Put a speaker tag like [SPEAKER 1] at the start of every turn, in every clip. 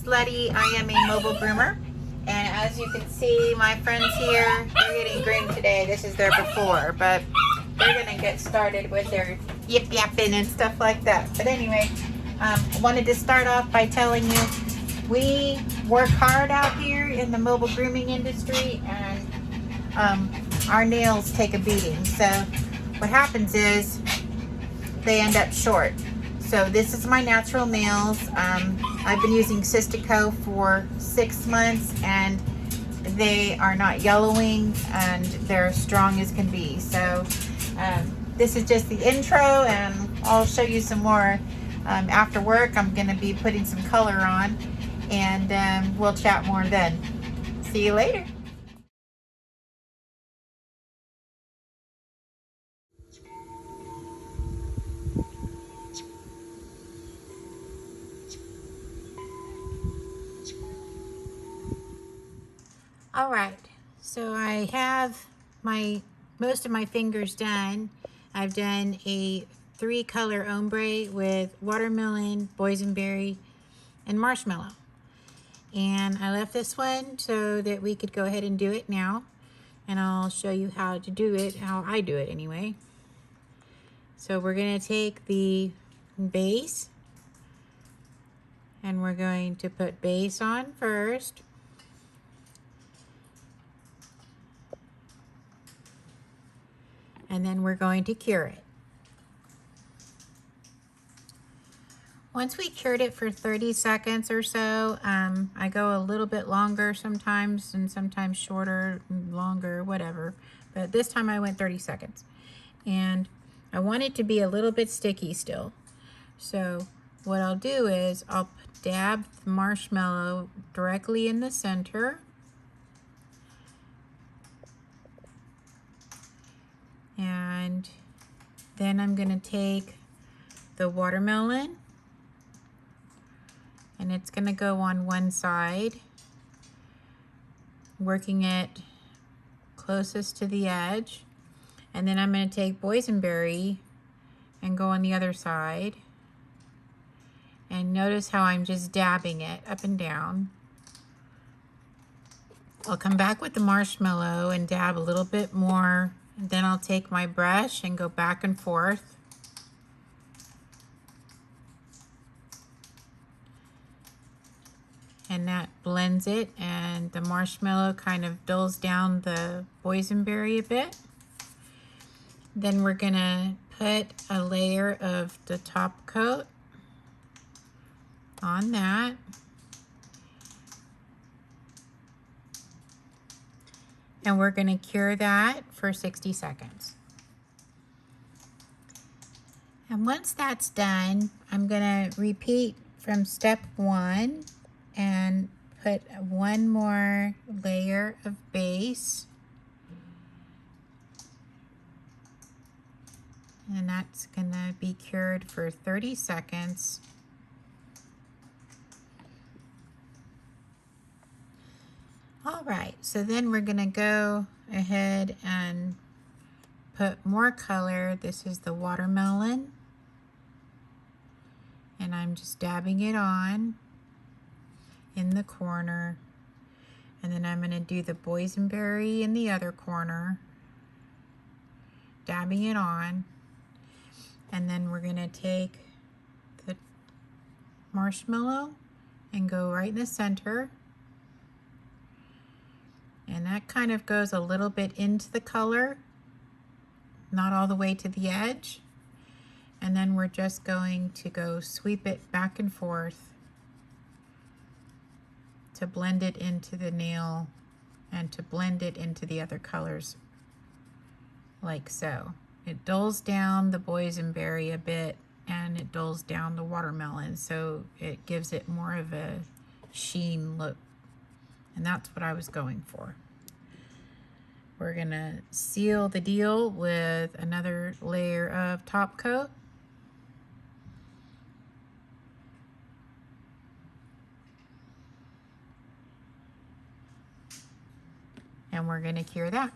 [SPEAKER 1] Lettie. I am a mobile groomer. And as you can see, my friends here, they're getting groomed today. This is their before, but they're gonna get started with their yip yapping and stuff like that. But anyway, I wanted to start off by telling you, we work hard out here in the mobile grooming industry, and our nails take a beating. So what happens is they end up short. So this is my natural nails. I've been using Sistaco for 6 months and they are not yellowing and they're strong as can be. So this is just the intro, and I'll show you some more after work. I'm gonna be putting some color on, and we'll chat more then. See you later. All right, so I have most of my fingers done. I've done a 3-color ombre with watermelon, boysenberry, and marshmallow. And I left this one so that we could go ahead and do it now. And I'll show you how to do it, how I do it anyway. So we're gonna take the base and we're going to put base on first. And then we're going to cure it. Once we cured it for 30 seconds or so, I go a little bit longer sometimes and sometimes shorter, longer, whatever. But this time I went 30 seconds. And I want it to be a little bit sticky still. So what I'll do is I'll dab the marshmallow directly in the center. And then I'm gonna take the watermelon and it's gonna go on one side, working it closest to the edge. And then I'm gonna take boysenberry and go on the other side. And notice how I'm just dabbing it up and down. I'll come back with the marshmallow and dab a little bit more. And then I'll take my brush and go back and forth. And that blends it, and the marshmallow kind of dulls down the boysenberry a bit. Then we're gonna put a layer of the top coat on that. And we're gonna cure that for 60 seconds. And once that's done, I'm gonna repeat from step 1 and put one more layer of base. And that's gonna be cured for 30 seconds. All right, so then we're gonna go ahead and put more color. This is the watermelon. And I'm just dabbing it on in the corner. And then I'm gonna do the boysenberry in the other corner, dabbing it on. And then we're gonna take the marshmallow and go right in the center. And that kind of goes a little bit into the color, not all the way to the edge. And then we're just going to go sweep it back and forth to blend it into the nail and to blend it into the other colors, like so. It dulls down the boysenberry a bit and it dulls down the watermelon, so it gives it more of a sheen look. And that's what I was going for. We're gonna seal the deal with another layer of top coat. And we're gonna cure that.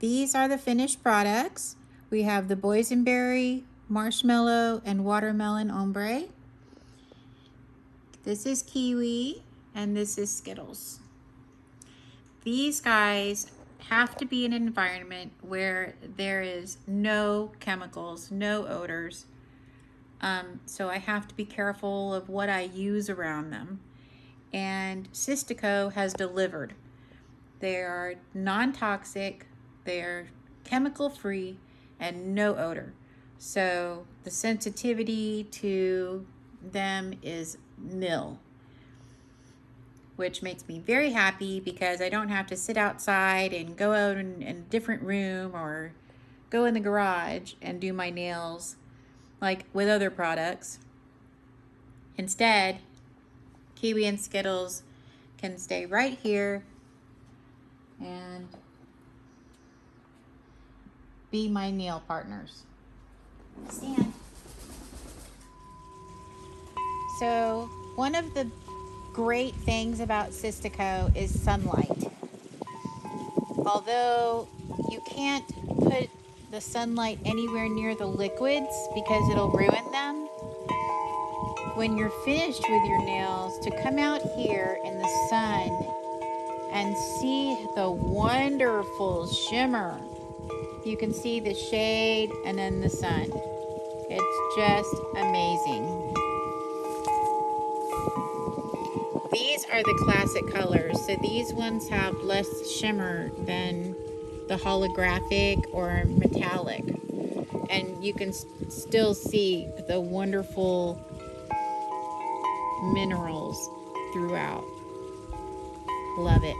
[SPEAKER 1] These are the finished products. We have the boysenberry, marshmallow, and watermelon ombre. This is Kiwi and this is Skittles. These guys have to be in an environment where there is no chemicals, no odors. So I have to be careful of what I use around them. And Sistaco has delivered. They are non-toxic, they're chemical-free, and no odor. So the sensitivity to them is nil, which makes me very happy because I don't have to sit outside and go out in a different room or go in the garage and do my nails like with other products. Instead, Kiwi and Skittles can stay right here and be my nail partners. Stand. So one of the great things about Sistaco is sunlight. Although you can't put the sunlight anywhere near the liquids because it'll ruin them, when you're finished with your nails, to come out here in the sun and see the wonderful shimmer. You can see the shade and then the sun. It's just amazing. These are the classic colors. So these ones have less shimmer than the holographic or metallic. And you can still see the wonderful minerals throughout. Love it.